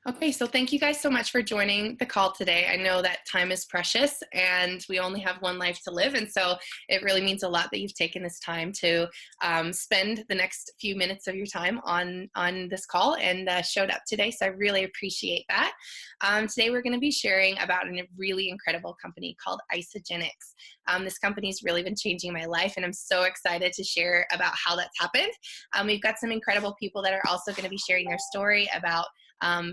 Okay, so thank you guys so much for joining the call today. I know that time is precious and we only have one life to live. And so it really means a lot that you've taken this time to spend the next few minutes of your time on this call and showed up today. So I really appreciate that. Today we're going to be sharing about a really incredible company called Isogenics. This company's really been changing my life, and I'm so excited to share about how that's happened. We've got some incredible people that are also going to be sharing their story about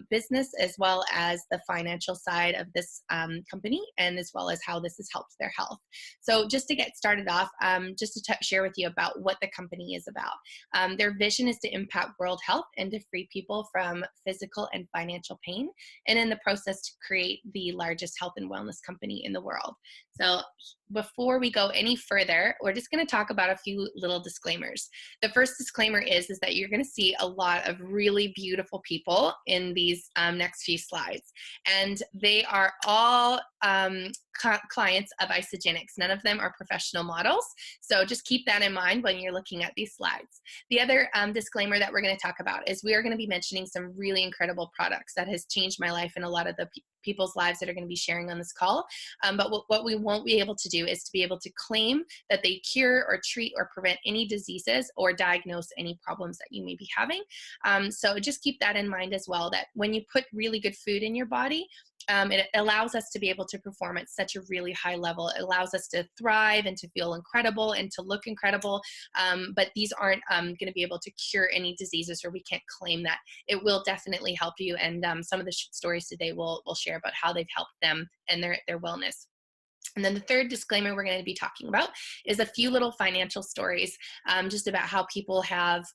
business as well as the financial side of this company, and as well as how this has helped their health. So just to get started off, just to share with you about what the company is about. Their vision is to impact world health and to free people from physical and financial pain, and in the process to create the largest health and wellness company in the world. So before we go any further, we're just going to talk about a few little disclaimers. The first disclaimer is that you're going to see a lot of really beautiful people in these next few slides. And they are all clients of Isogenics. None of them are professional models. So just keep that in mind when you're looking at these slides. The other disclaimer that we're going to talk about is we are going to be mentioning some really incredible products that has changed my life and a lot of the people's lives that are going to be sharing on this call. But what we won't be able to do is to be able to claim that they cure or treat or prevent any diseases or diagnose any problems that you may be having. So just keep that in mind as well, that when you put really good food in your body, it allows us to be able to perform at such a really high level. It allows us to thrive and to feel incredible and to look incredible. But these aren't going to be able to cure any diseases, or we can't claim that. It will definitely help you. And some of the stories today will share about how they've helped them and their wellness. And then the third disclaimer we're going to be talking about is a few little financial stories, just about how people have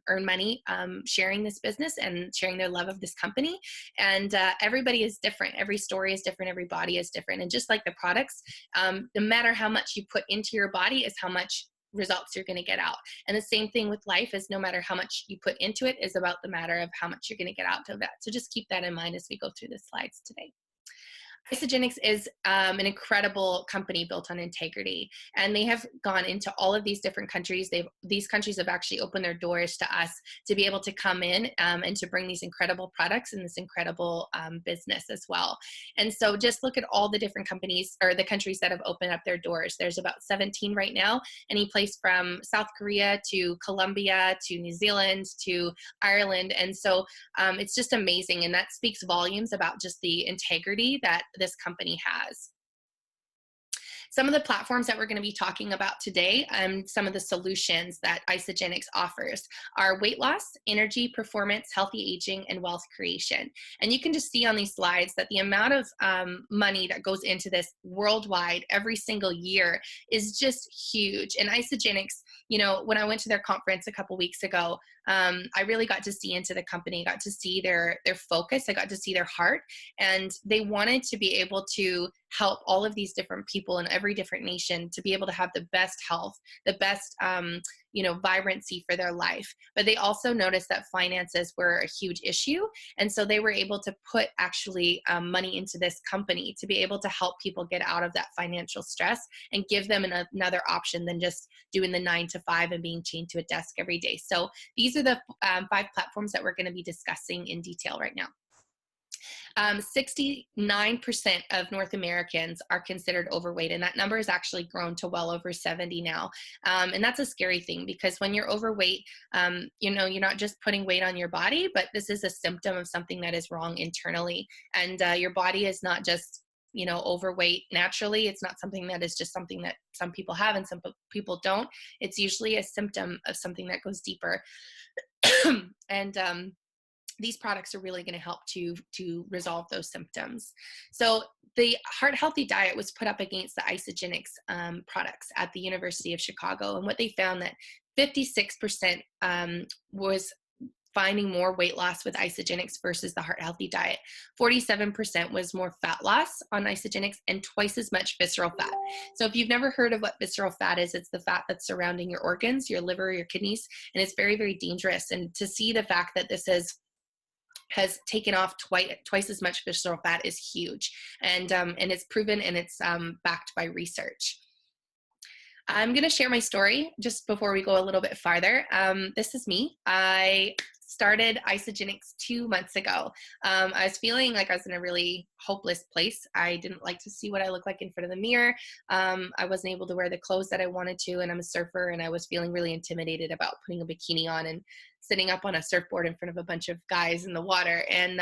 earned money sharing this business and sharing their love of this company. And everybody is different. Every story is different. Every body is different. And just like the products, no matter how much you put into your body is how much results you're going to get out. And the same thing with life is no matter how much you put into it is about the matter of how much you're going to get out of that. So just keep that in mind as we go through the slides today. Isogenics is an incredible company built on integrity, and they have gone into all of these different countries. These countries have actually opened their doors to us to be able to come in and to bring these incredible products and this incredible business as well. And so just look at all the different companies or the countries that have opened up their doors. There's about 17 right now, any place from South Korea to Colombia to New Zealand to Ireland. And so it's just amazing, and that speaks volumes about just the integrity that this company has. Some of the platforms that we're going to be talking about today, some of the solutions that Isogenics offers are weight loss, energy, performance, healthy aging, and wealth creation. And you can just see on these slides that the amount of money that goes into this worldwide every single year is just huge. And Isogenics, you know, when I went to their conference a couple weeks ago, I really got to see into the company, got to see their focus. I got to see their heart, and they wanted to be able to help all of these different people in every different nation to be able to have the best health, the best, vibrancy for their life. But they also noticed that finances were a huge issue. And so they were able to put actually money into this company to be able to help people get out of that financial stress and give them another option than just doing the 9 to 5 and being chained to a desk every day. So these are the 5 platforms that we're going to be discussing in detail right now. 69% of North Americans are considered overweight, and that number has actually grown to well over 70 now. And that's a scary thing, because when you're overweight, you're not just putting weight on your body, but this is a symptom of something that is wrong internally. And your body is not just overweight naturally. It's not something that is just something that some people have and some people don't. It's usually a symptom of something that goes deeper. And these products are really going to help to resolve those symptoms. So the Heart Healthy Diet was put up against the Isogenics products at the University of Chicago. And what they found that 56% was finding more weight loss with Isogenics versus the Heart Healthy Diet. 47% was more fat loss on Isogenics and twice as much visceral fat. So if you've never heard of what visceral fat is, it's the fat that's surrounding your organs, your liver, your kidneys, and it's very, very dangerous. And to see the fact that this has taken off twice as much visceral fat is huge. And it's proven, and it's backed by research. I'm going to share my story just before we go a little bit farther. This is me. I started Isogenics 2 months ago. I was feeling like I was in a really hopeless place. I didn't like to see what I looked like in front of the mirror. I wasn't able to wear the clothes that I wanted to, and I'm a surfer, and I was feeling really intimidated about putting a bikini on and sitting up on a surfboard in front of a bunch of guys in the water. And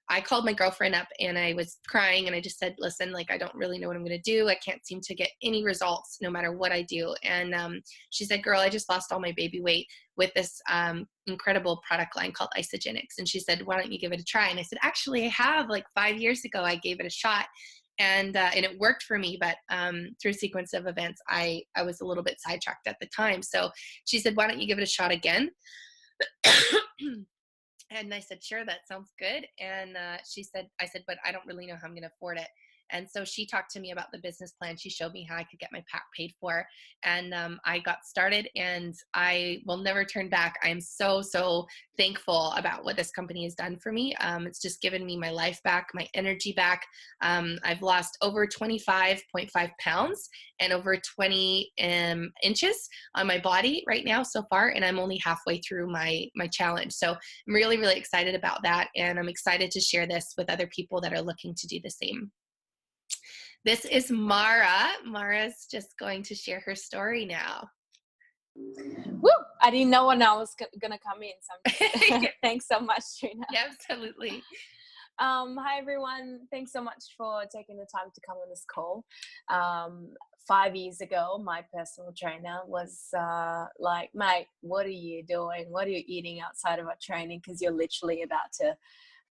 I called my girlfriend up and I was crying and I just said, listen, like, I don't really know what I'm going to do. I can't seem to get any results no matter what I do. And she said, girl, I just lost all my baby weight with this incredible product line called Isogenics. And she said, why don't you give it a try? And I said, actually, I have. Like 5 years ago, I gave it a shot. And it worked for me, but through a sequence of events, I was a little bit sidetracked at the time. So she said, why don't you give it a shot again? And I said, sure, that sounds good. And I said, but I don't really know how I'm going to afford it. And so she talked to me about the business plan. She showed me how I could get my pack paid for. And I got started and I will never turn back. I am so, so thankful about what this company has done for me. It's just given me my life back, my energy back. I've lost over 25.5 pounds and over 20 inches on my body right now so far. And I'm only halfway through my challenge. So I'm really, really excited about that. And I'm excited to share this with other people that are looking to do the same. This is Mara. Mara's just going to share her story now. Woo! I didn't know when I was going to come in. So thanks so much, Trina. Yeah, absolutely. Hi, everyone. Thanks so much for taking the time to come on this call. 5 years ago, my personal trainer was like, mate, what are you doing? What are you eating outside of our training? Because you're literally about to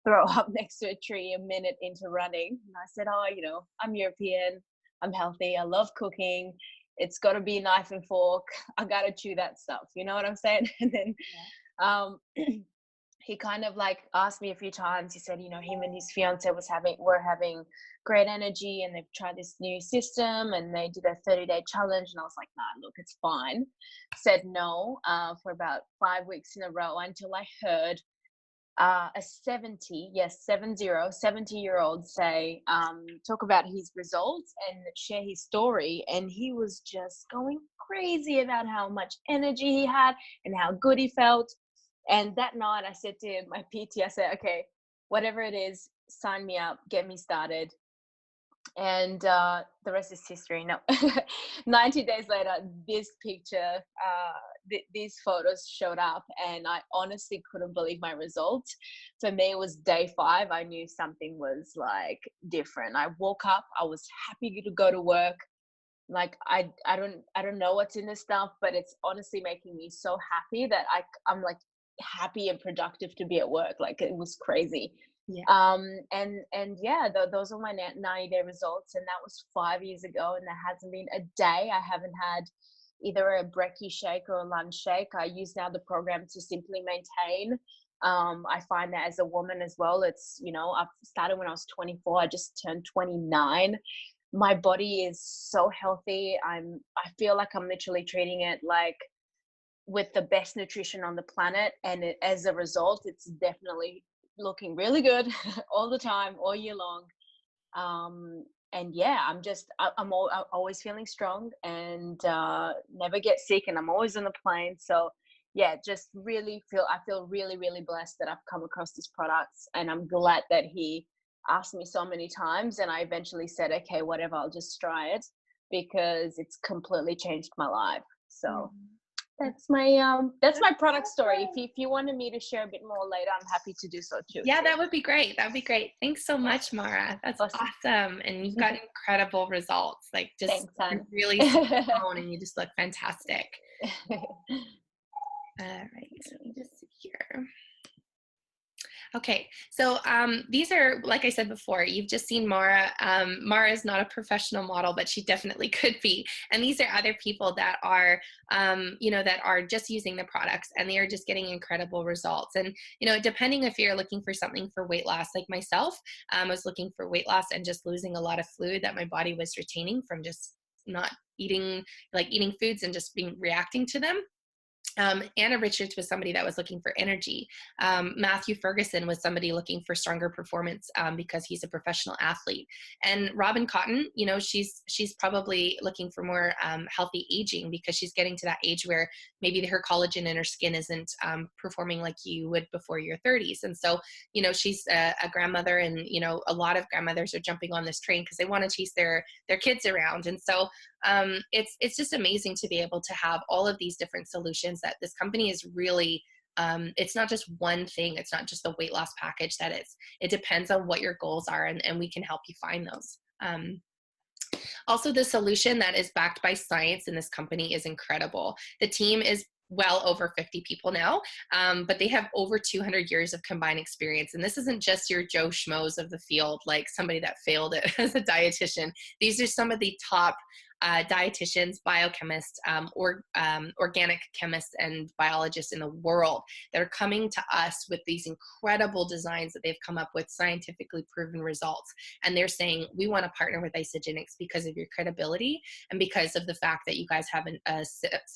throw up next to a tree a minute into running. And I said, oh, I'm European, I'm healthy, I love cooking, it's got to be knife and fork, I got to chew that stuff, you know what I'm saying? And then he kind of like asked me a few times, he said, him and his fiance were having great energy and they've tried this new system and they did a 30-day challenge. And I was like, nah, look, it's fine. Said no for about 5 weeks in a row until I heard a 70-year-old say, talk about his results and share his story. And he was just going crazy about how much energy he had and how good he felt. And that night I said to my PT, I said, okay, whatever it is, sign me up, get me started. And the rest is history. No, 90 days later, this picture, these photos showed up and I honestly couldn't believe my results. For me, it was day 5. I knew something was like different. I woke up, I was happy to go to work. Like, I don't know what's in this stuff, but it's honestly making me so happy that I'm like happy and productive to be at work. Like, it was crazy. Yeah. And yeah, those are my 90-day results, and that was 5 years ago, and there hasn't been a day I haven't had either a brekkie shake or a lunch shake. I use now the program to simply maintain. I find that as a woman as well, it's, I've started when I was 24. I just turned 29. My body is so healthy. I feel like I'm literally treating it like with the best nutrition on the planet, and as a result, it's definitely looking really good all the time, all year long. And yeah, I'm always feeling strong and never get sick, and I'm always on the plane. So yeah, just I feel really, really blessed that I've come across this product, and I'm glad that he asked me so many times, and I eventually said, okay, whatever, I'll just try it, because it's completely changed my life. So that's my product story. If you wanted me to share a bit more later, I'm happy to do so too. Yeah, that would be great. That would be great. Thanks so much, Mara. That's awesome. And you've got incredible results. Like, just really strong, and you just look fantastic. All right, let me just see here. Okay, so these are, like I said before, you've just seen Mara. Mara is not a professional model, but she definitely could be. And these are other people that are, that are just using the products, and they are just getting incredible results. And, depending if you're looking for something for weight loss, like myself, I was looking for weight loss and just losing a lot of fluid that my body was retaining from just not eating foods and just reacting to them. Anna Richards was somebody that was looking for energy. Matthew Ferguson was somebody looking for stronger performance because he's a professional athlete. And Robin Cotton, you know, she's probably looking for more healthy aging because she's getting to that age where maybe her collagen in her skin isn't performing like you would before your 30s. And so, you know, she's a grandmother, and you know, a lot of grandmothers are jumping on this train because they want to chase their kids around. And so it's just amazing to be able to have all of these different solutions that this company is really it's not just one thing. It's not just the weight loss package that it depends on what your goals are, and we can help you find those. Also, the solution that is backed by science in this company is incredible. The team is well over 50 people now, but they have over 200 years of combined experience. And this isn't just your Joe Schmoes of the field, like somebody that failed it as a dietitian. These are some of the top dietitians, biochemists, organic chemists, and biologists in the world that are coming to us with these incredible designs that they've come up with, scientifically proven results. And they're saying, we want to partner with Isagenix because of your credibility and because of the fact that you guys have a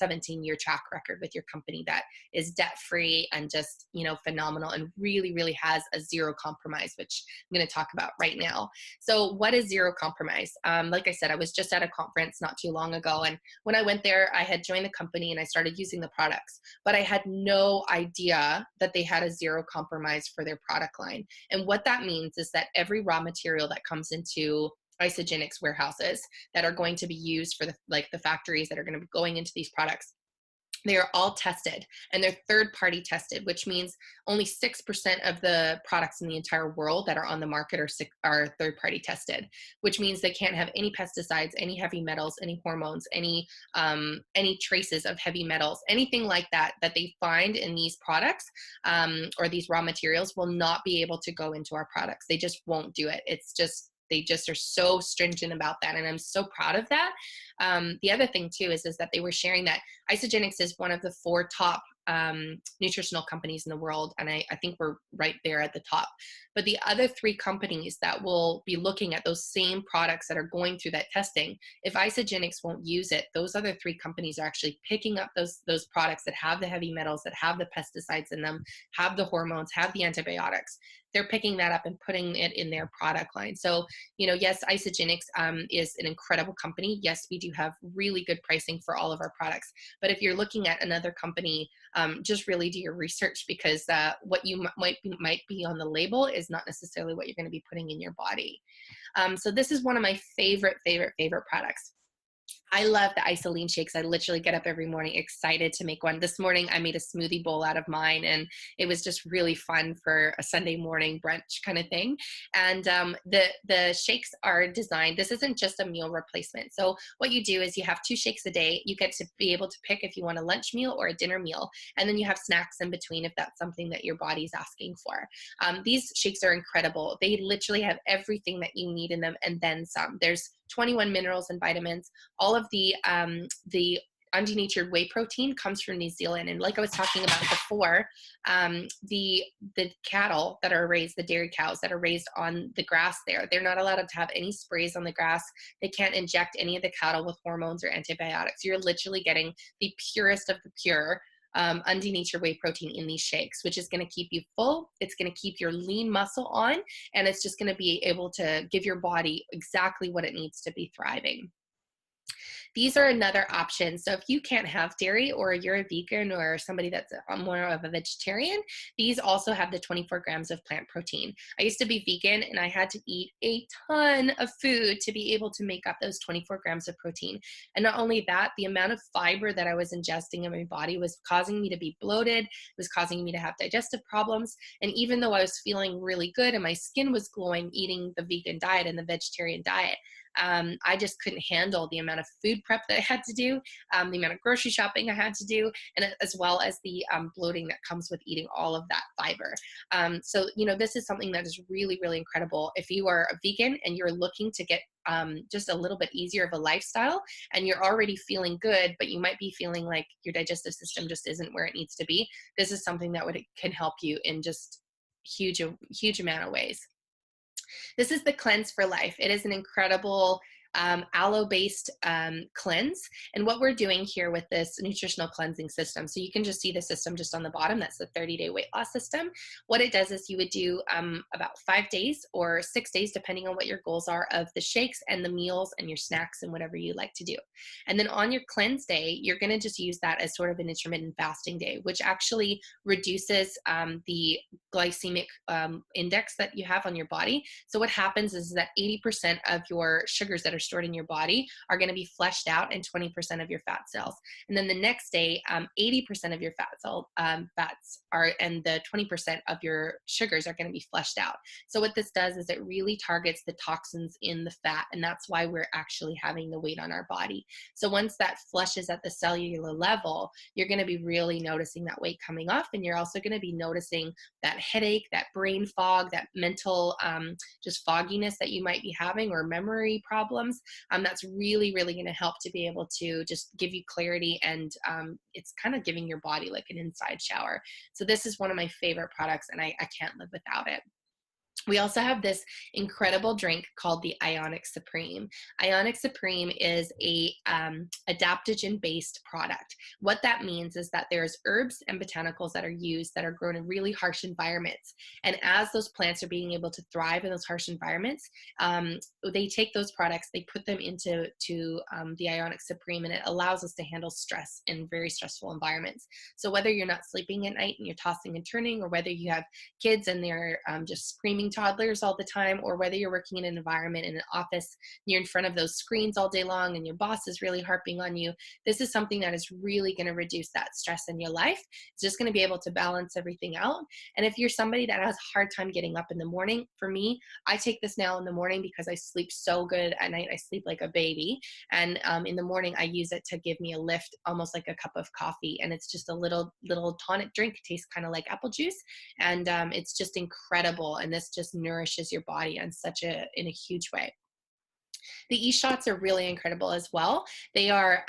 17-year track record with your company that is debt-free and just, you know, phenomenal, and really, really has a zero compromise, which I'm going to talk about right now. So what is zero compromise? Like I said, I was just at a conference not too long ago, and when I went there, I had joined the company and I started using the products, but I had no idea that they had a zero compromise for their product line. And what that means is that every raw material that comes into Isagenix warehouses that are going to be used for the factories that are going to be going into these products, they are all tested, and they're third-party tested, which means only 6% of the products in the entire world that are on the market are third-party tested, which means they can't have any pesticides, any heavy metals, any hormones, any traces of heavy metals, anything like that that they find in these products or these raw materials will not be able to go into our products. They just won't do it. It's just they just are so stringent about that, and I'm so proud of that. The other thing too is that they were sharing that Isagenix is one of the 4 top nutritional companies in the world, and I think we're right there at the top. But the other 3 companies that will be looking at those same products that are going through that testing, if Isagenix won't use it, those other 3 companies are actually picking up those products that have the heavy metals, that have the pesticides in them, have the hormones, have the antibiotics. They're picking that up and putting it in their product line. So, you know, yes, Isagenix is an incredible company. Yes, we do have really good pricing for all of our products. But if you're looking at another company, just really do your research, because what you might be on the label is not necessarily what you're going to be putting in your body. So this is one of my favorite products. I love the isoline shakes. I literally get up every morning excited to make one. This morning I made a smoothie bowl out of mine, and it was just really fun for a Sunday morning brunch kind of thing. And the shakes are designed, this isn't just a meal replacement. So what you do is you have 2 shakes a day. You get to be able to pick if you want a lunch meal or a dinner meal, and then you have snacks in between if that's something that your body's asking for. These shakes are incredible. They literally have everything that you need in them and then some. There's 21 minerals and vitamins. All of the undenatured whey protein comes from New Zealand. And like I was talking about before, the cattle that are raised, the dairy cows that are raised on the grass there, they're not allowed to have any sprays on the grass. They can't inject any of the cattle with hormones or antibiotics. You're literally getting the purest of the pure undenatured whey protein in these shakes, which is going to keep you full. It's going to keep your lean muscle on, and it's just going to be able to give your body exactly what it needs to be thriving. These are another option. So if you can't have dairy, or you're a vegan, or somebody that's more of a vegetarian, these also have the 24 grams of plant protein. I used to be vegan, and I had to eat a ton of food to be able to make up those 24 grams of protein. And not only that, the amount of fiber that I was ingesting in my body was causing me to be bloated, was causing me to have digestive problems. And even though I was feeling really good and my skin was glowing eating the vegan diet and the vegetarian diet, I just couldn't handle the amount of food prep that I had to do, the amount of grocery shopping I had to do, and as well as the bloating that comes with eating all of that fiber. So, you know, this is something that is really, really incredible. If you are a vegan and you're looking to get just a little bit easier of a lifestyle, and you're already feeling good, but you might be feeling like your digestive system just isn't where it needs to be, this is something that can help you in just huge amount of ways. This is the Cleanse for Life. It is an incredible aloe-based cleanse. And what we're doing here with this nutritional cleansing system, so you can just see the system just on the bottom, that's the 30-day weight loss system. What it does is you would do about 5 days or 6 days, depending on what your goals are, of the shakes and the meals and your snacks and whatever you like to do. And then on your cleanse day, you're going to just use that as sort of an intermittent fasting day, which actually reduces the glycemic index that you have on your body. So what happens is that 80% of your sugars that are stored in your body are going to be flushed out, and 20% of your fat cells. And then the next day, 80% of your fats are, and the 20% of your sugars are going to be flushed out. So what this does is it really targets the toxins in the fat, and that's why we're actually having the weight on our body. So once that flushes at the cellular level, you're going to be really noticing that weight coming off, and you're also going to be noticing that headache, that brain fog, that mental just fogginess that you might be having, or memory problems. That's really, really going to help to be able to just give you clarity, and it's kind of giving your body like an inside shower. So this is one of my favorite products, and I can't live without it. We also have this incredible drink called the Ionic Supreme. Ionic Supreme is a adaptogen-based product. What that means is that there's herbs and botanicals that are used that are grown in really harsh environments. And as those plants are being able to thrive in those harsh environments, they take those products, they put them into the Ionic Supreme, and it allows us to handle stress in very stressful environments. So whether you're not sleeping at night and you're tossing and turning, or whether you have kids and they're just screaming toddlers all the time, or whether you're working in an environment in an office, you're in front of those screens all day long and your boss is really harping on you, this is something that is really going to reduce that stress in your life. It's just going to be able to balance everything out. And if you're somebody that has a hard time getting up in the morning, for me, I take this now in the morning because I sleep so good at night. I sleep like a baby. And in the morning, I use it to give me a lift, almost like a cup of coffee. And it's just a little tonic drink. It tastes kind of like apple juice. And it's just incredible. And this just nourishes your body in a huge way. The e-shots are really incredible as well. They have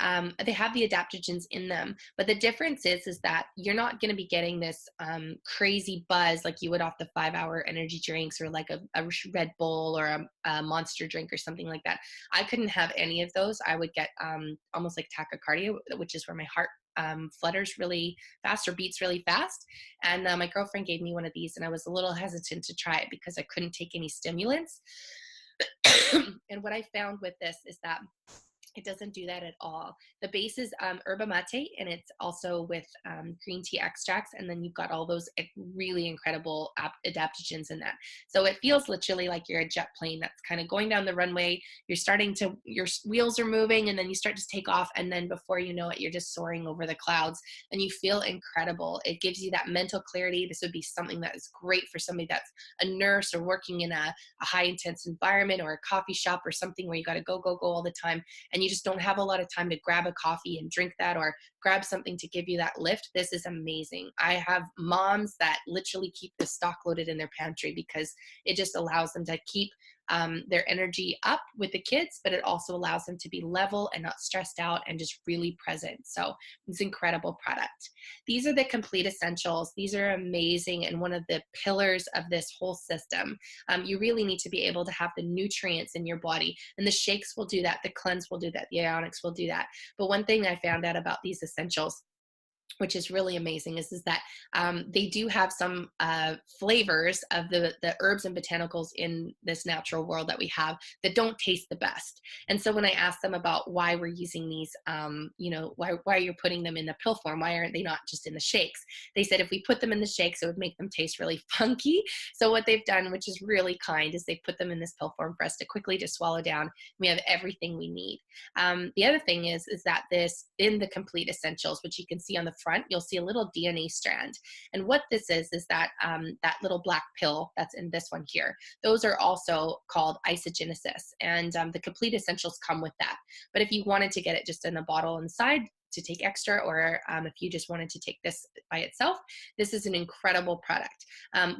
the adaptogens in them, but the difference is that you're not going to be getting this crazy buzz like you would off the 5-hour energy drinks, or like a Red Bull or a Monster drink or something like that. I couldn't have any of those. I would get almost like tachycardia, which is where my heart flutters really fast or beats really fast. And my girlfriend gave me one of these, and I was a little hesitant to try it because I couldn't take any stimulants. And what I found with this is that it doesn't do that at all. The base is yerba mate, and it's also with green tea extracts, and then you've got all those really incredible adaptogens in that. So it feels literally like you're a jet plane that's kind of going down the runway. Your wheels are moving, and then you start to take off, and then before you know it, you're just soaring over the clouds, and you feel incredible. It gives you that mental clarity. This would be something that is great for somebody that's a nurse or working in a high intense environment, or a coffee shop or something where you got to go all the time, and you just don't have a lot of time to grab a coffee and drink that, or grab something to give you that lift. This is amazing. I have moms that literally keep this stock loaded in their pantry because it just allows them to keep their energy up with the kids, but it also allows them to be level and not stressed out and just really present. So it's an incredible product. These are the complete essentials. These are amazing, and one of the pillars of this whole system. You really need to be able to have the nutrients in your body, and the shakes will do that. The cleanse will do that. The ionics will do that. But one thing I found out about these essentials, which is really amazing, is that they do have some flavors of the herbs and botanicals in this natural world that we have that don't taste the best. And so when I asked them about why we're using these, why are you putting them in the pill form? Why aren't they not just in the shakes? They said if we put them in the shakes, it would make them taste really funky. So what they've done, which is really kind, is they put them in this pill form for us to quickly just swallow down. We have everything we need. The other thing is that this, in the complete essentials, which you can see on the front, you'll see a little DNA strand. And what this is that that little black pill that's in this one here, those are also called isogenesis. And the complete essentials come with that. But if you wanted to get it just in a bottle inside to take extra, or if you just wanted to take this by itself, this is an incredible product.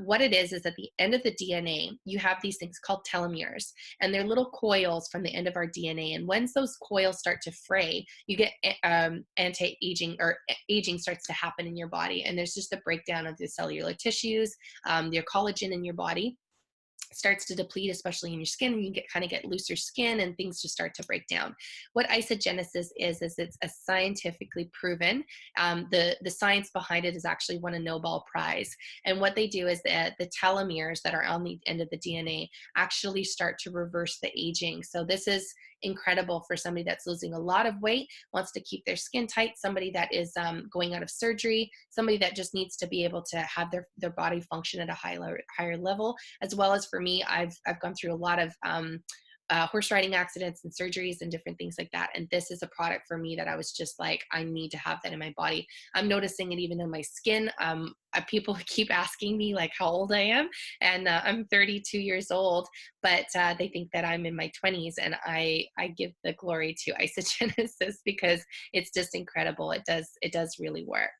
What it is at the end of the DNA, you have these things called telomeres, and they're little coils from the end of our DNA. And once those coils start to fray, you get anti-aging, or aging starts to happen in your body. And there's just a breakdown of the cellular tissues, your collagen in your body. starts to deplete, especially in your skin, and you kind of get looser skin and things just start to break down. What isogenesis is it's a scientifically proven. The science behind it has actually won a Nobel Prize. And what they do is that the telomeres that are on the end of the DNA actually start to reverse the aging. So this is incredible for somebody that's losing a lot of weight, wants to keep their skin tight, somebody that is going out of surgery, somebody that just needs to be able to have their body function at a higher level. As well as for me, I've gone through a lot of horse riding accidents and surgeries and different things like that. And this is a product for me that I was just like, I need to have that in my body. I'm noticing it even in my skin. People keep asking me like how old I am, and I'm 32 years old, but they think that I'm in my 20s, and I give the glory to isogenesis because it's just incredible. It does really work.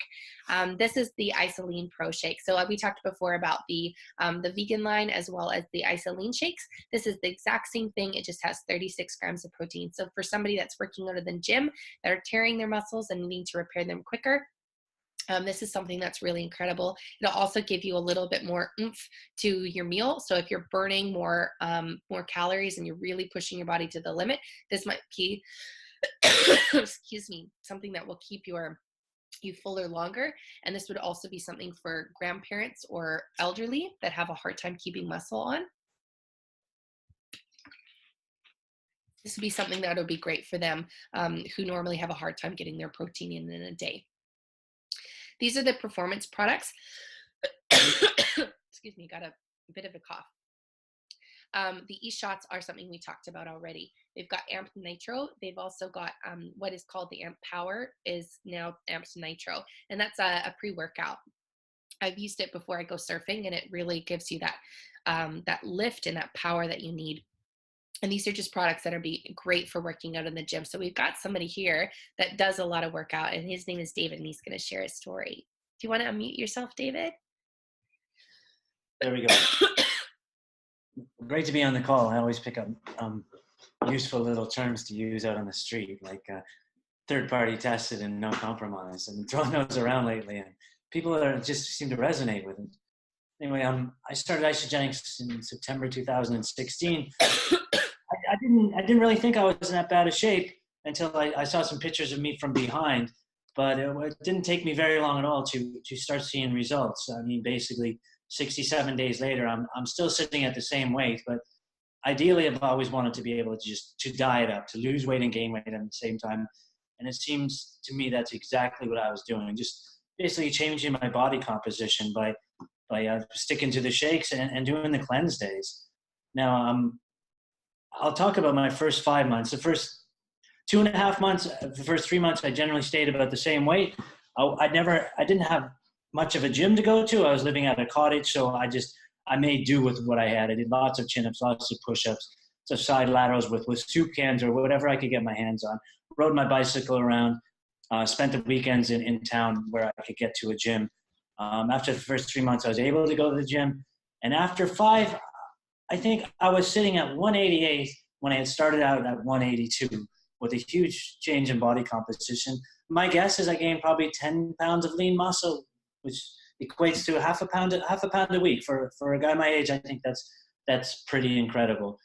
This is the Isoline Pro Shake. So we talked before about the vegan line as well as the Isoline shakes. This is the exact same thing. It just has 36 grams of protein. So for somebody that's working out of the gym, that are tearing their muscles and needing to repair them quicker, this is something that's really incredible. It'll also give you a little bit more oomph to your meal. So if you're burning more calories and you're really pushing your body to the limit, this might be, excuse me, something that will keep you fuller longer. And this would also be something for grandparents or elderly that have a hard time keeping muscle on. This would be something that would be great for them who normally have a hard time getting their protein in a day. These are the performance products. Excuse me, got a bit of a cough. The e-shots are something we talked about already. They've got Amped Nitro. They've also got what is called the Amp Power is now Amped Nitro. And that's a pre-workout. I've used it before I go surfing, and it really gives you that, that lift and that power that you need. And these are just products that are great for working out in the gym. So we've got somebody here that does a lot of workout, and his name is David, and he's going to share his story. Do you want to unmute yourself, David? There we go. Great to be on the call. I always pick up useful little terms to use out on the street, like third-party tested and no compromise. And throwing those around lately, and people just seem to resonate with it. Anyway, I started Isogenics in September 2016. I didn't really think I was in that bad a shape until I saw some pictures of me from behind, but it didn't take me very long at all to start seeing results. I mean, basically 67 days later, I'm still sitting at the same weight, but ideally I've always wanted to be able to diet up, to lose weight and gain weight at the same time. And it seems to me that's exactly what I was doing, just basically changing my body composition by sticking to the shakes and doing the cleanse days. Now, I'll talk about my first 5 months. The first 2.5 months, the first 3 months, I generally stayed about the same weight. I didn't have much of a gym to go to. I was living at a cottage, so I made do with what I had. I did lots of chin-ups, lots of push-ups, some side laterals with soup cans or whatever I could get my hands on. Rode my bicycle around, spent the weekends in town where I could get to a gym. After the first 3 months, I was able to go to the gym. And after 5, I think I was sitting at 188 when I had started out at 182 with a huge change in body composition. My guess is I gained probably 10 pounds of lean muscle, which equates to half a pound a week. For a guy my age, I think that's pretty incredible.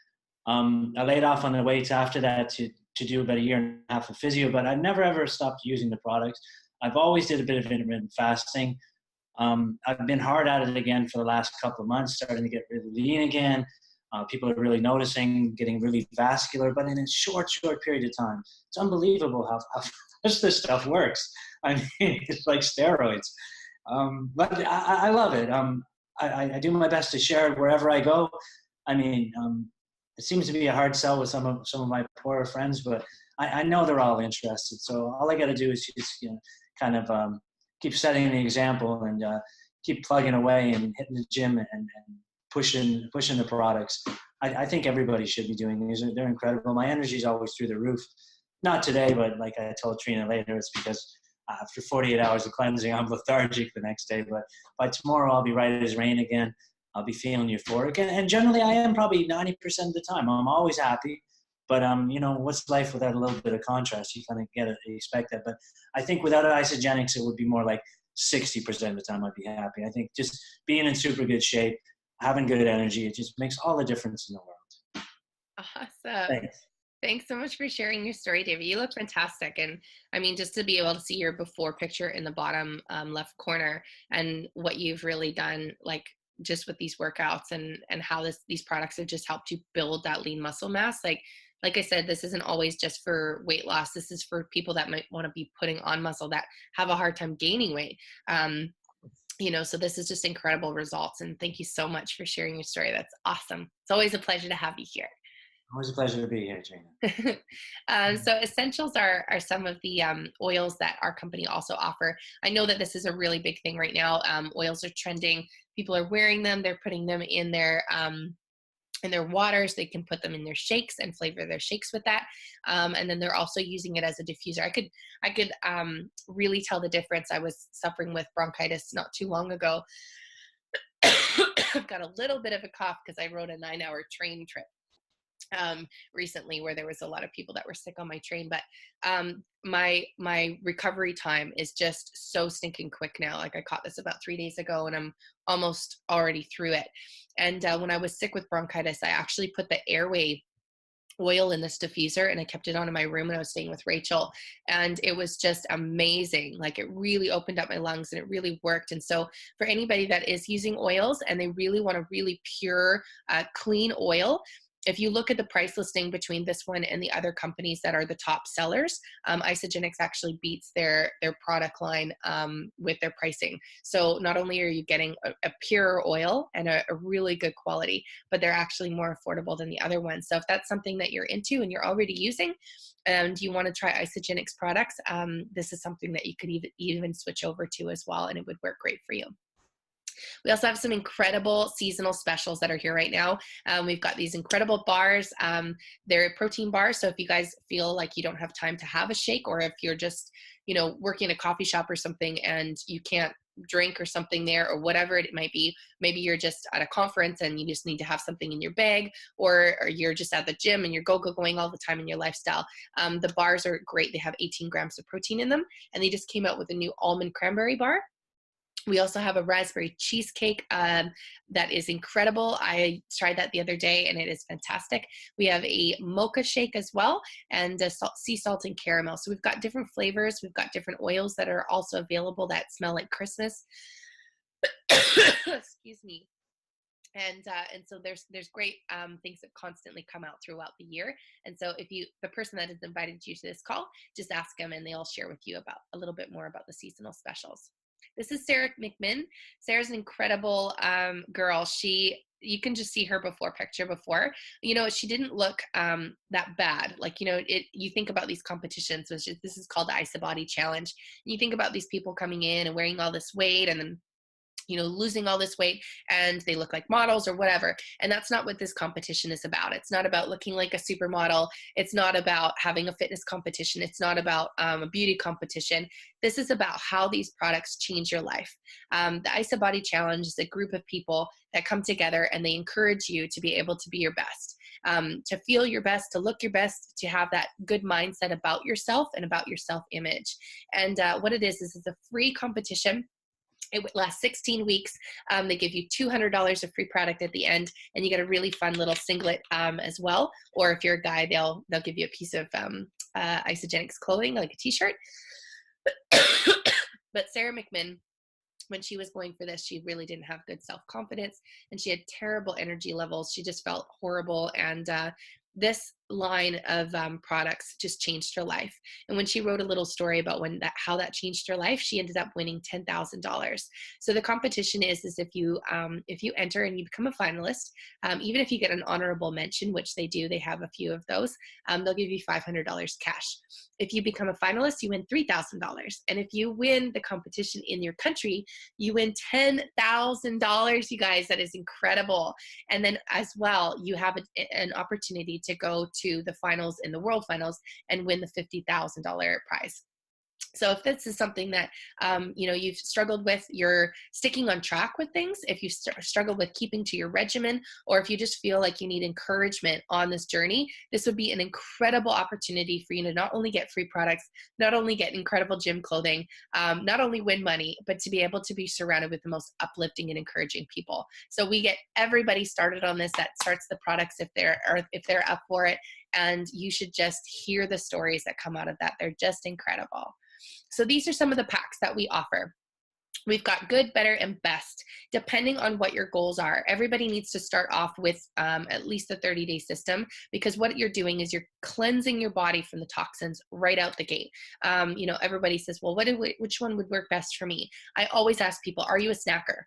I laid off on the weights after that to do about 1.5 years of physio, but I've never ever stopped using the products. I've always did a bit of intermittent fasting. I've been hard at it again for the last couple of months, starting to get really lean again. People are really noticing, getting really vascular, but in a short period of time. It's unbelievable how much this stuff works. I mean, it's like steroids. But I love it. I do my best to share it wherever I go. I mean, it seems to be a hard sell with some of my poorer friends, but I know they're all interested. So all I got to do is just kind of keep setting the example and keep plugging away and hitting the gym and pushing the products. I think everybody should be doing these. They're incredible. My energy is always through the roof. Not today, but like I told Trina later, it's because after 48 hours of cleansing, I'm lethargic the next day. But by tomorrow, I'll be right as rain again. I'll be feeling euphoric. And generally, I am probably 90% of the time. I'm always happy. But, what's life without a little bit of contrast? You kind of expect that. But I think without Isogenics, it would be more like 60% of the time I'd be happy. I think just being in super good shape, having good energy. It just makes all the difference in the world. Awesome. Thanks. Thanks so much for sharing your story, David. You look fantastic. And I mean, just to be able to see your before picture in the bottom left corner and what you've really done, like just with these workouts and how these products have just helped you build that lean muscle mass. Like I said, this isn't always just for weight loss. This is for people that might want to be putting on muscle that have a hard time gaining weight. So this is just incredible results. And thank you so much for sharing your story. That's awesome. It's always a pleasure to have you here. Always a pleasure to be here, Trina. So essentials are some of the oils that our company also offer. I know that this is a really big thing right now. Oils are trending. People are wearing them. They're putting them in their waters. They can put them in their shakes and flavor their shakes with that. And then they're also using it as a diffuser. I could really tell the difference. I was suffering with bronchitis not too long ago. I've got a little bit of a cough because I rode a 9-hour train trip recently where there was a lot of people that were sick on my train, but my recovery time is just so stinking quick now. Like I caught this about 3 days ago and I'm almost already through it. And when I was sick with bronchitis, I actually put the airway oil in this diffuser and I kept it on in my room when I was staying with Rachel, and it was just amazing. Like it really opened up my lungs and it really worked. And so for anybody that is using oils and they really want a really pure clean oil, if you look at the price listing between this one and the other companies that are the top sellers, Isagenix actually beats their product line with their pricing. So not only are you getting a pure oil and a really good quality, but they're actually more affordable than the other ones. So if that's something that you're into and you're already using and you want to try Isagenix products, this is something that you could even switch over to as well, and it would work great for you. We also have some incredible seasonal specials that are here right now. We've got these incredible bars. They're protein bars. So if you guys feel like you don't have time to have a shake, or if you're just, working in a coffee shop or something and you can't drink or something there or whatever it might be, maybe you're just at a conference and you just need to have something in your bag, or you're just at the gym and you're going all the time in your lifestyle. The bars are great. They have 18 grams of protein in them, and they just came out with a new almond cranberry bar. We also have a raspberry cheesecake that is incredible. I tried that the other day and it is fantastic. We have a mocha shake as well, and a sea salt and caramel. So we've got different flavors. We've got different oils that are also available that smell like Christmas. Excuse me. And so there's great things that constantly come out throughout the year. And so if the person that has invited you to this call, just ask them and they'll share with you about a little bit more about the seasonal specials. This is Sarah McMinn. Sarah's an incredible girl. You can just see her picture before. She didn't look that bad. Like, you think about these competitions, this is called the IsaBody Challenge. And you think about these people coming in and wearing all this weight and then losing all this weight and they look like models or whatever. And that's not what this competition is about. It's not about looking like a supermodel. It's not about having a fitness competition. It's not about a beauty competition. This is about how these products change your life. The IsaBody Challenge is a group of people that come together and they encourage you to be able to be your best, to feel your best, to look your best, to have that good mindset about yourself and about your self-image. And what it is it's a free competition. It would last 16 weeks. They give you $200 of free product at the end, and you get a really fun little singlet as well. Or if you're a guy, they'll give you a piece of Isagenix clothing, like a t-shirt. But Sarah McMinn, when she was going for this, she really didn't have good self-confidence and she had terrible energy levels. She just felt horrible. And this line of products just changed her life. And when she wrote a little story about how that changed her life, she ended up winning $10,000. So the competition is if you enter and you become a finalist, even if you get an honorable mention, which they do, they have a few of those, they'll give you $500 cash. If you become a finalist, you win $3,000. And if you win the competition in your country, you win $10,000, you guys. That is incredible. And then as well, you have an opportunity to go to the finals in the world finals and win the $50,000 prize. So if this is something that, you've struggled with, you're sticking on track with things, if you struggle with keeping to your regimen, or if you just feel like you need encouragement on this journey, this would be an incredible opportunity for you to not only get free products, not only get incredible gym clothing, not only win money, but to be able to be surrounded with the most uplifting and encouraging people. So we get everybody started on this that starts the products if they're up for it. And you should just hear the stories that come out of that. They're just incredible. So these are some of the packs that we offer. We've got good, better, and best, depending on what your goals are. Everybody needs to start off with at least a 30-day system, because what you're doing is you're cleansing your body from the toxins right out the gate. Everybody says, well, which one would work best for me? I always ask people, are you a snacker?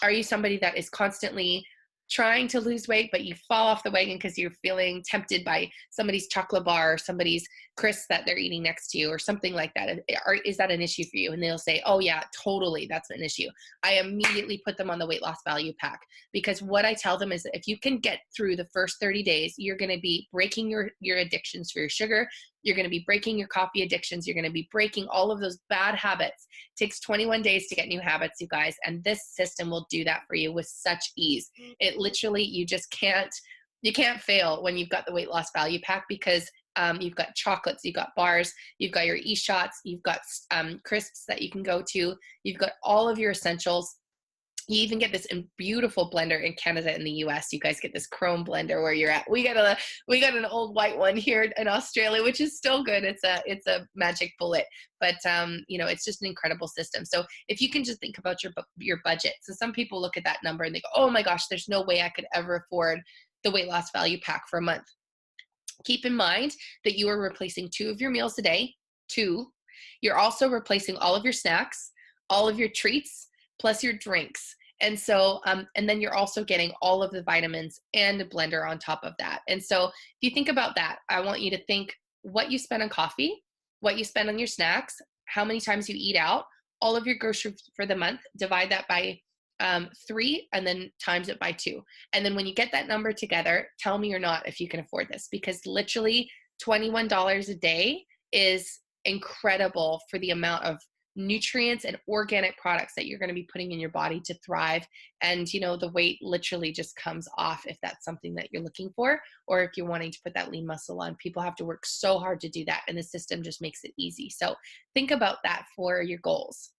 Are you somebody that is constantly trying to lose weight, but you fall off the wagon because you're feeling tempted by somebody's chocolate bar or somebody's crisp that they're eating next to you or something like that? Is that an issue for you? And they'll say, oh yeah, totally, that's an issue. I immediately put them on the weight loss value pack, because what I tell them is that if you can get through the first 30 days, you're going to be breaking your addictions for your sugar. You're going to be breaking your coffee addictions. You're going to be breaking all of those bad habits. It takes 21 days to get new habits, you guys. And this system will do that for you with such ease. It literally, you can't fail when you've got the weight loss value pack, because you've got chocolates, you've got bars, you've got your e-shots, you've got crisps that you can go to. You've got all of your essentials. You even get this beautiful blender in Canada and the US. You guys get this chrome blender where you're at. We got an old white one here in Australia, which is still good. It's a magic bullet, but it's just an incredible system. So if you can just think about your budget. So some people look at that number and they go, oh my gosh, there's no way I could ever afford the weight loss value pack for a month. Keep in mind that you are replacing 2 of your meals a day. 2. You're also replacing all of your snacks, all of your treats, plus your drinks. And so, and then you're also getting all of the vitamins and a blender on top of that. And so if you think about that, I want you to think what you spend on coffee, what you spend on your snacks, how many times you eat out, all of your groceries for the month, divide that by 3, and then times it by 2. And then when you get that number together, tell me or not if you can afford this, because literally $21 a day is incredible for the amount of nutrients and organic products that you're going to be putting in your body to thrive. And the weight literally just comes off if that's something that you're looking for, or if you're wanting to put that lean muscle on. People have to work so hard to do that, and the system just makes it easy. So think about that for your goals.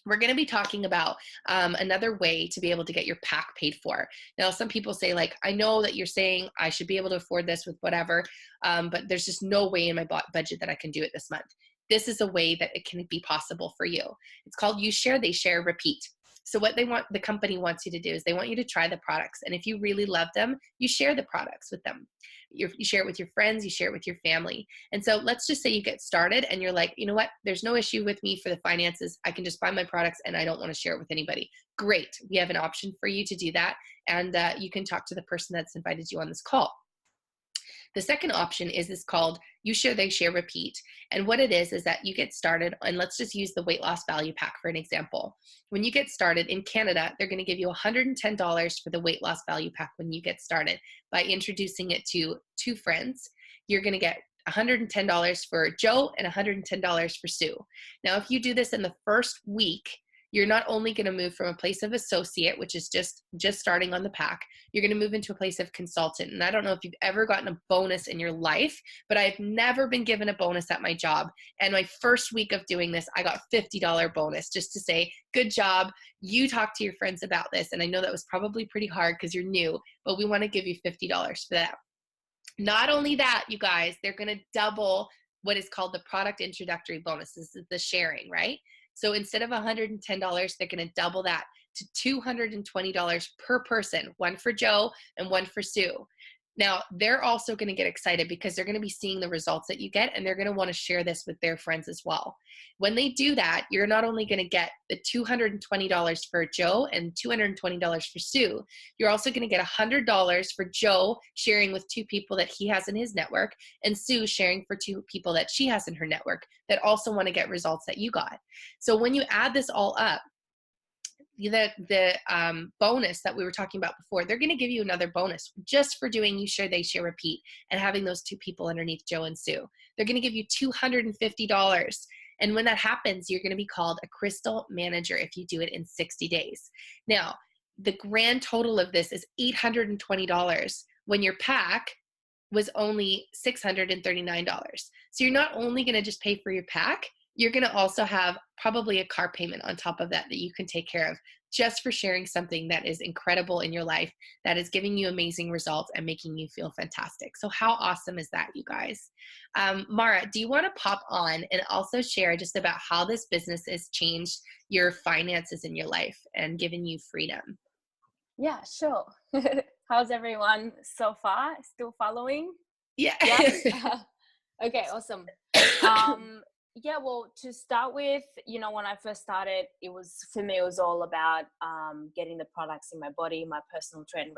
We're going to be talking about another way to be able to get your pack paid for. Now, some people say, like, I know that you're saying I should be able to afford this with whatever, but there's just no way in my budget that I can do it this month. This is a way that it can be possible for you. It's called You Share, They Share, Repeat. So what the company wants you to do is they want you to try the products. And if you really love them, you share the products with them. You share it with your friends, you share it with your family. And so let's just say you get started and you're like, you know what, there's no issue with me for the finances. I can just buy my products and I don't want to share it with anybody. Great. We have an option for you to do that. And you can talk to the person that's invited you on this call. The second option is this called You Share, They Share, Repeat. And what it is that you get started, and let's just use the weight loss value pack for an example. When you get started in Canada, they're going to give you $110 for the weight loss value pack when you get started by introducing it to 2 friends. You're going to get $110 for Joe and $110 for Sue. Now, if you do this in the first week, you're not only going to move from a place of associate, which is just starting on the pack, you're going to move into a place of consultant. And I don't know if you've ever gotten a bonus in your life, but I've never been given a bonus at my job. And my first week of doing this, I got $50 bonus just to say, good job. You talk to your friends about this. And I know that was probably pretty hard because you're new, but we want to give you $50 for that. Not only that, you guys, they're going to double what is called the product introductory bonus. This is the sharing, right? So instead of $110, they're going to double that to $220 per person, one for Joe and one for Sue. Now, they're also going to get excited because they're going to be seeing the results that you get, and they're going to want to share this with their friends as well. When they do that, you're not only going to get the $220 for Joe and $220 for Sue, you're also going to get $100 for Joe sharing with 2 people that he has in his network, and Sue sharing for 2 people that she has in her network that also want to get results that you got. So when you add this all up, the bonus that we were talking about before, they're going to give you another bonus just for doing You Share, They Share, Repeat and having those 2 people underneath Joe and Sue. They're going to give you $250. And when that happens, you're going to be called a crystal manager if you do it in 60 days. Now, the grand total of this is $820 when your pack was only $639. So you're not only going to just pay for your pack, you're going to also have probably a car payment on top of that that you can take care of just for sharing something that is incredible in your life, that is giving you amazing results and making you feel fantastic. So how awesome is that, you guys? Mara, do you want to pop on and also share just about how this business has changed your finances in your life and given you freedom? Yeah, sure. How's everyone so far? Still following? Yeah. Yeah. Okay, awesome. Yeah, well, to start with, when I first started, for me, it was all about getting the products in my body. My personal trainer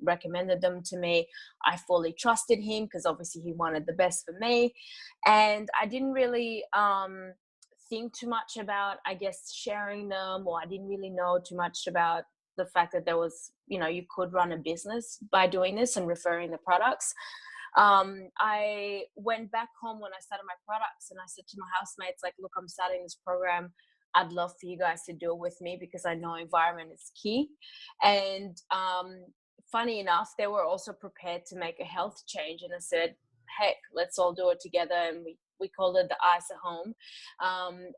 recommended them to me. I fully trusted him because obviously he wanted the best for me. And I didn't really think too much about, I guess, sharing them, or I didn't really know too much about the fact that there was, you could run a business by doing this and referring the products. I went back home when I started my products and I said to my housemates, like, look, I'm starting this program. I'd love for you guys to do it with me because I know environment is key. And funny enough, they were also prepared to make a health change. And I said, heck, let's all do it together. And we called it the Ice at Home.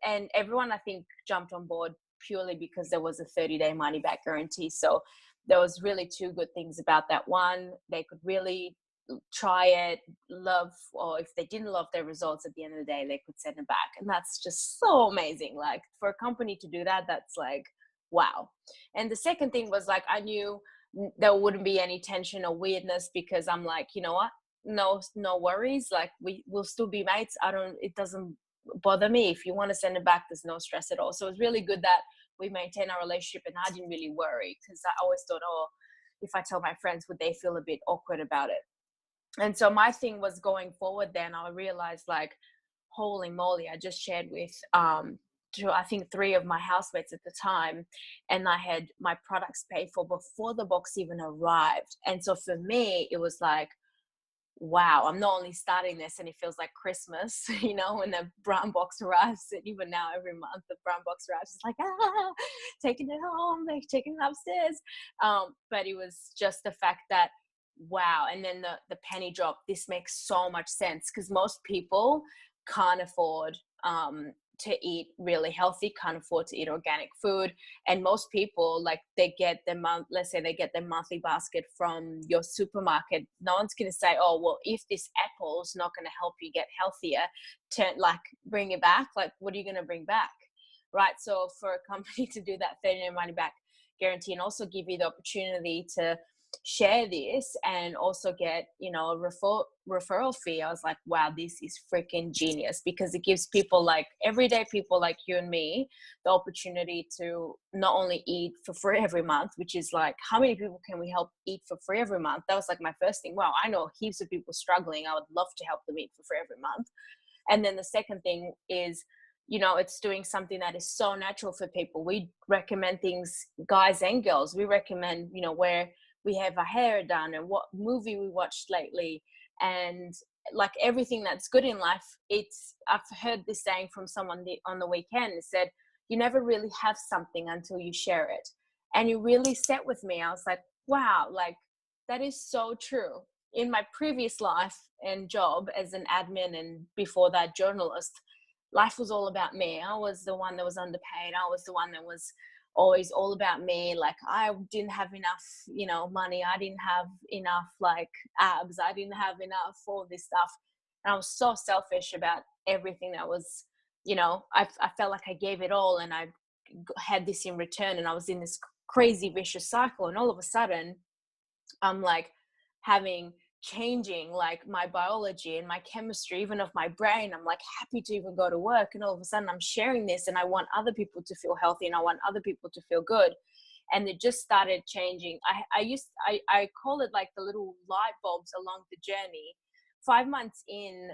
And everyone, I think, jumped on board purely because there was a 30-day money back guarantee. So there was really two good things about that. One, they could really try it, love, or if they didn't love their results at the end of the day, they could send it back. And that's just so amazing. Like, for a company to do that, that's like, wow. And the second thing was, like, I knew there wouldn't be any tension or weirdness because I'm like, you know what? No worries. Like, we'll still be mates. It doesn't bother me. If you want to send it back, there's no stress at all. So it's really good that we maintain our relationship, and I didn't really worry because I always thought, oh, if I tell my friends, would they feel a bit awkward about it? And so my thing was, going forward, then I realized, like, holy moly, I just shared with I think 3 of my housemates at the time, and I had my products paid for before the box even arrived. And so for me, it was like, wow, I'm not only starting this and it feels like Christmas, when the brown box arrives. And even now, every month the brown box arrives, it's like, taking it home, like taking it upstairs. But it was just the fact that, wow. And then the penny drop, this makes so much sense because most people can't afford to eat really healthy, can't afford to eat organic food. And most people, like, let's say they get their monthly basket from your supermarket. No one's going to say, oh, well, if this apple is not going to help you get healthier, bring it back. Like, what are you going to bring back? Right. So for a company to do that 30-day money back guarantee and also give you the opportunity to share this and also get, a referral fee, I was like, wow, this is freaking genius, because it gives people, like everyday people like you and me, the opportunity to not only eat for free every month, which is like, how many people can we help eat for free every month? That was like my first thing. Wow, I know heaps of people struggling. I would love to help them eat for free every month. And then the second thing is, it's doing something that is so natural for people. We recommend things, guys and girls. We recommend, where we have our hair done and what movie we watched lately, and like everything that's good in life. I've heard this saying from someone on the weekend. It said, you never really have something until you share it. And it really set with me. I was like, wow, like that is so true. In my previous life and job as an admin, and before that journalist, life was all about me. I was the one that was underpaid. I was the one that was always all about me. Like, I didn't have enough, money. I didn't have enough like abs. I didn't have enough all this stuff. And I was so selfish about everything that was, I felt like I gave it all and I had this in return, and I was in this crazy vicious cycle. And all of a sudden I'm like changing like my biology and my chemistry, even of my brain. I'm like happy to even go to work, and all of a sudden I'm sharing this, and I want other people to feel healthy, and I want other people to feel good. And it just started changing. I call it like the little light bulbs along the journey. 5 months in,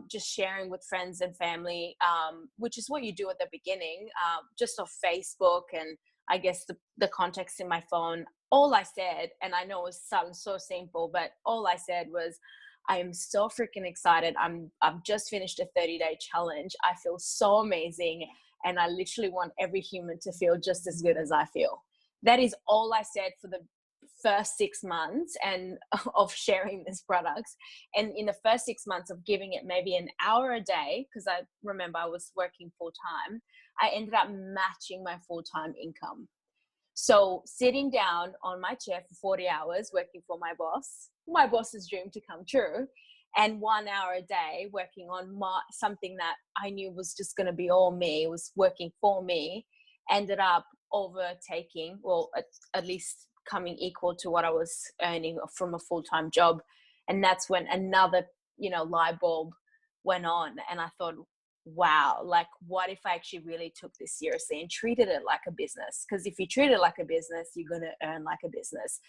just sharing with friends and family, which is what you do at the beginning, just off Facebook and I guess the context in my phone. All I said, and I know it sounds so simple, but all I said was, I am so freaking excited. I've just finished a 30-day challenge. I feel so amazing. And I literally want every human to feel just as good as I feel. That is all I said for the first 6 months and of sharing these products. And in the first 6 months of giving it maybe an hour a day, because I remember I was working full time, I ended up matching my full-time income. So sitting down on my chair for 40 hours, working for my boss's dream to come true, and 1 hour a day working on something that I knew was just going to be all me, was working for me, ended up overtaking, well, at least coming equal to what I was earning from a full-time job. And that's when another, light bulb went on. And I thought, wow, like what if I actually really took this seriously and treated it like a business? Because if you treat it like a business, you're going to earn like a business.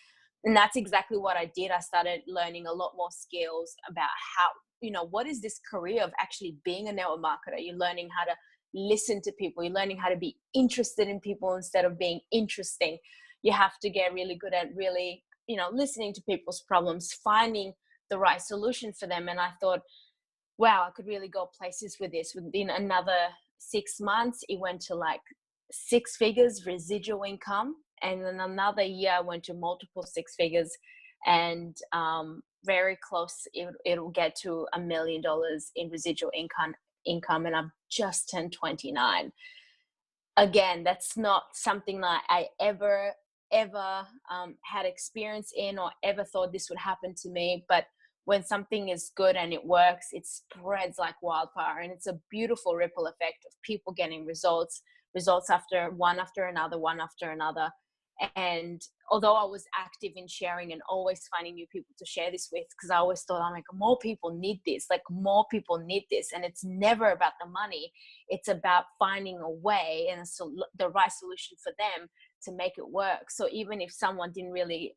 And that's exactly what I did. I started learning a lot more skills about how, what is this career of actually being a network marketer? You're learning how to listen to people. You're learning how to be interested in people instead of being interesting. You have to get really good at really, listening to people's problems, finding the right solution for them. And I thought, wow, I could really go places with this. Within another 6 months, it went to like 6 figures residual income. And then another year, I went to multiple 6 figures, and very close, it'll get to $1 million in residual income. And I've just turned 29. Again, that's not something that I ever had experience in or ever thought this would happen to me. But when something is good and it works, it spreads like wildfire, and it's a beautiful ripple effect of people getting results after another. And although I was active in sharing and always finding new people to share this with, because I always thought, I'm like, more people need this, and it's never about the money. It's about finding a way and the right solution for them to make it work. So even if someone didn't really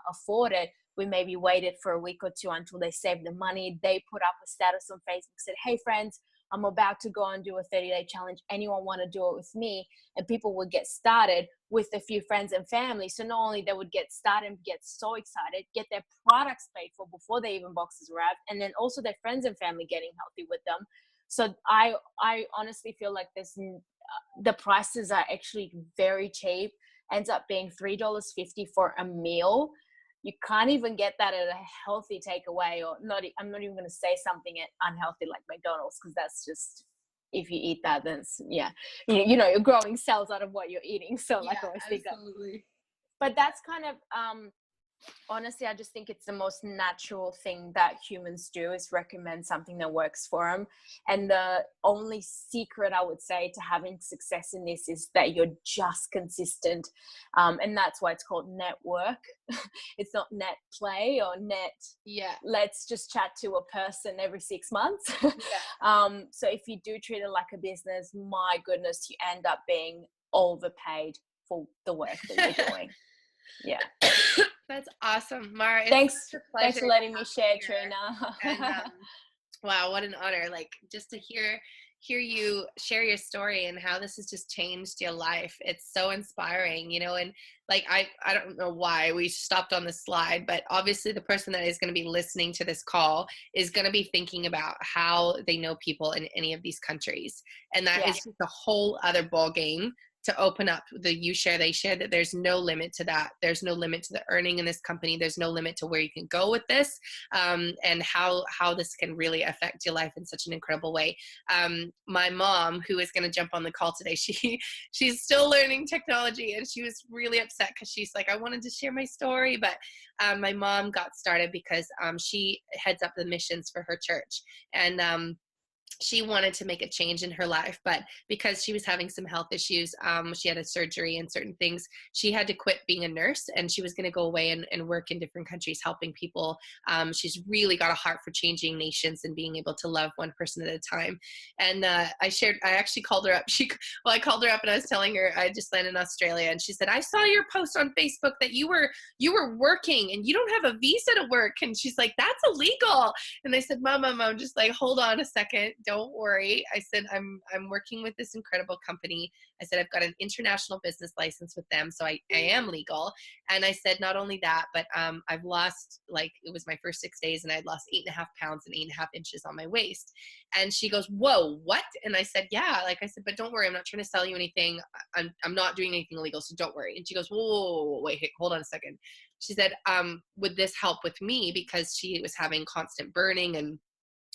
afford it, we maybe waited for a week or two until they saved the money. They put up a status on Facebook, said, hey friends, I'm about to go and do a 30-day challenge. Anyone want to do it with me? And people would get started with a few friends and family. So not only they would get started and get so excited, get their products paid for before they even boxes arrived, and then also their friends and family getting healthy with them. So I honestly feel like the prices are actually very cheap. Ends up being $3.50 for a meal. You can't even get that at a healthy takeaway, or I'm not even going to say something unhealthy like McDonald's, because that's just, if you eat that, then you're growing cells out of what you're eating. So like I always think that. But that's kind of honestly, I just think it's the most natural thing that humans do, is recommend something that works for them. And the only secret I would say to having success in this is that you're just consistent. And that's why it's called network. It's not net play or net. Yeah. Let's just chat to a person every 6 months. Yeah. So if you do treat it like a business, my goodness, you end up being overpaid for the work that you're doing. Yeah. That's awesome, Mara. Thanks for letting me share, Trina. And, wow, what an honor! Like, just to hear you share your story and how this has just changed your life. It's so inspiring, and like I don't know why we stopped on this slide, but obviously the person that is going to be listening to this call is going to be thinking about how they know people in any of these countries, and that is just a whole other ball game. To open up the you share, they share, that there's no limit to that. There's no limit to the earning in this company. There's no limit to where you can go with this, and how this can really affect your life in such an incredible way. My mom, who is going to jump on the call today, she's still learning technology, and she was really upset because she's like, I wanted to share my story, but my mom got started because she heads up the missions for her church, and she wanted to make a change in her life, but because she was having some health issues, she had a surgery and certain things, she had to quit being a nurse, and she was going to go away and work in different countries helping people. She's really got a heart for changing nations and being able to love one person at a time. And I actually called her up. I called her up and I was telling her I just landed in Australia, and she said, I saw your post on Facebook that you were working and you don't have a visa to work. And she's like, that's illegal. And I said, Mom, just like, hold on a second. don't worry. I said, I'm working with this incredible company. I said, I've got an international business license with them, so I am legal. And I said, not only that, but I've lost, like, it was my first 6 days, and I'd lost 8.5 pounds and 8.5 inches on my waist. And she goes, whoa, what? And I said, yeah. Like I said, but don't worry, I'm not trying to sell you anything. I'm not doing anything illegal, so don't worry. And she goes, whoa, wait, hey, hold on a second. She said, would this help with me? Because she was having constant burning and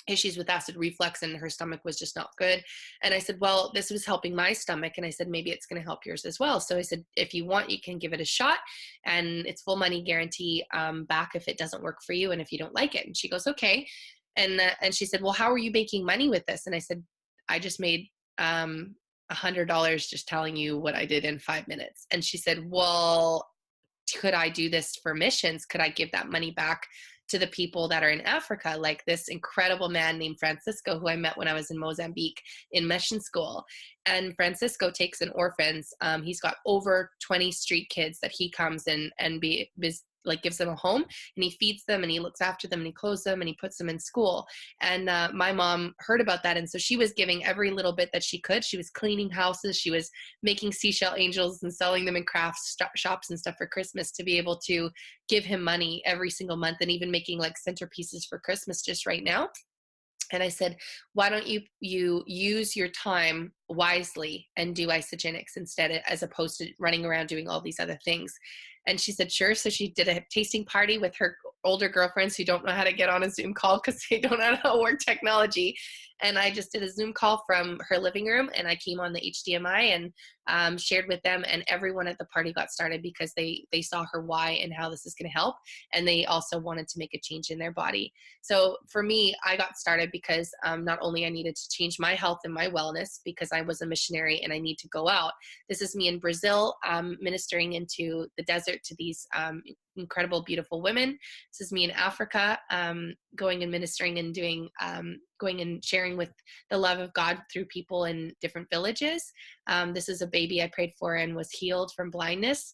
issues with acid reflux, and her stomach was just not good. And I said, well, this was helping my stomach. And I said, maybe it's going to help yours as well. So I said, if you want, you can give it a shot, and it's full money guarantee back if it doesn't work for you and if you don't like it. And she goes, okay. And she said, well, how are you making money with this? And I said, I just made $100 just telling you what I did in 5 minutes. And she said, well, could I do this for missions? Could I give that money back to the people that are in Africa? Like this incredible man named Francisco, who I met when I was in Mozambique in mission school. And Francisco takes in orphans. He's got over 20 street kids that he comes in and gives them a home, and he feeds them, and he looks after them, and he clothes them, and he puts them in school. And my mom heard about that, and so she was giving every little bit that she could. She was cleaning houses, she was making seashell angels and selling them in crafts shops and stuff for Christmas, to be able to give him money every single month, and even making like centerpieces for Christmas just right now. And I said, why don't you use your time wisely and do isogenics instead, as opposed to running around doing all these other things? And she said, sure. So she did a tasting party with her older girlfriends who don't know how to get on a Zoom call because they don't know how to work technology. And I just did a Zoom call from her living room, and I came on the HDMI and shared with them, and everyone at the party got started because they saw her why and how this is going to help. And they also wanted to make a change in their body. So for me, I got started because not only I needed to change my health and my wellness, because I was a missionary and I need to go out. This is me in Brazil, ministering into the desert to these incredible, beautiful women. This is me in Africa, going and ministering and doing, going and sharing with the love of God through people in different villages. This is a baby I prayed for and was healed from blindness.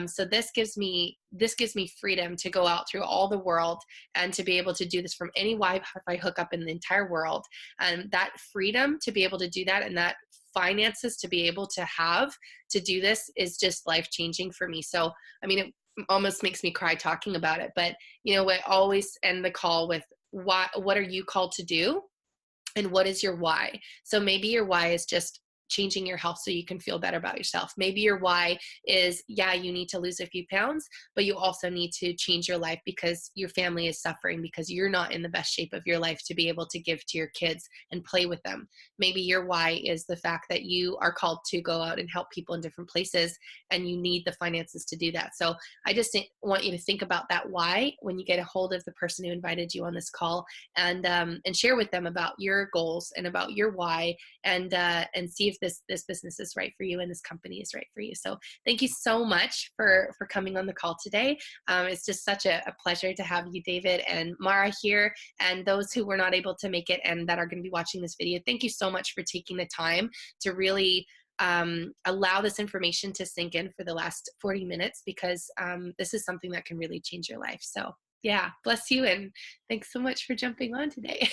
So this gives me freedom to go out through all the world and to be able to do this from any Wi-Fi hookup in the entire world. And that freedom to be able to do that, and that finances to be able to have to do this, is just life-changing for me. So, I mean, it almost makes me cry talking about it, but you know, I always end the call with, what are you called to do? And what is your why? So maybe your why is just changing your health so you can feel better about yourself. Maybe your why is, yeah, you need to lose a few pounds, but you also need to change your life because your family is suffering, because you're not in the best shape of your life to be able to give to your kids and play with them. Maybe your why is the fact that you are called to go out and help people in different places, and you need the finances to do that. So I just want you to think about that why when you get a hold of the person who invited you on this call, and share with them about your goals and about your why, and see if this business is right for you and this company is right for you. So thank you so much for coming on the call today. It's just such a pleasure to have you, David and Mara, here, and those who were not able to make it and that are going to be watching this video. Thank you so much for taking the time to really allow this information to sink in for the last 40 minutes, because this is something that can really change your life. So yeah, bless you, and thanks so much for jumping on today.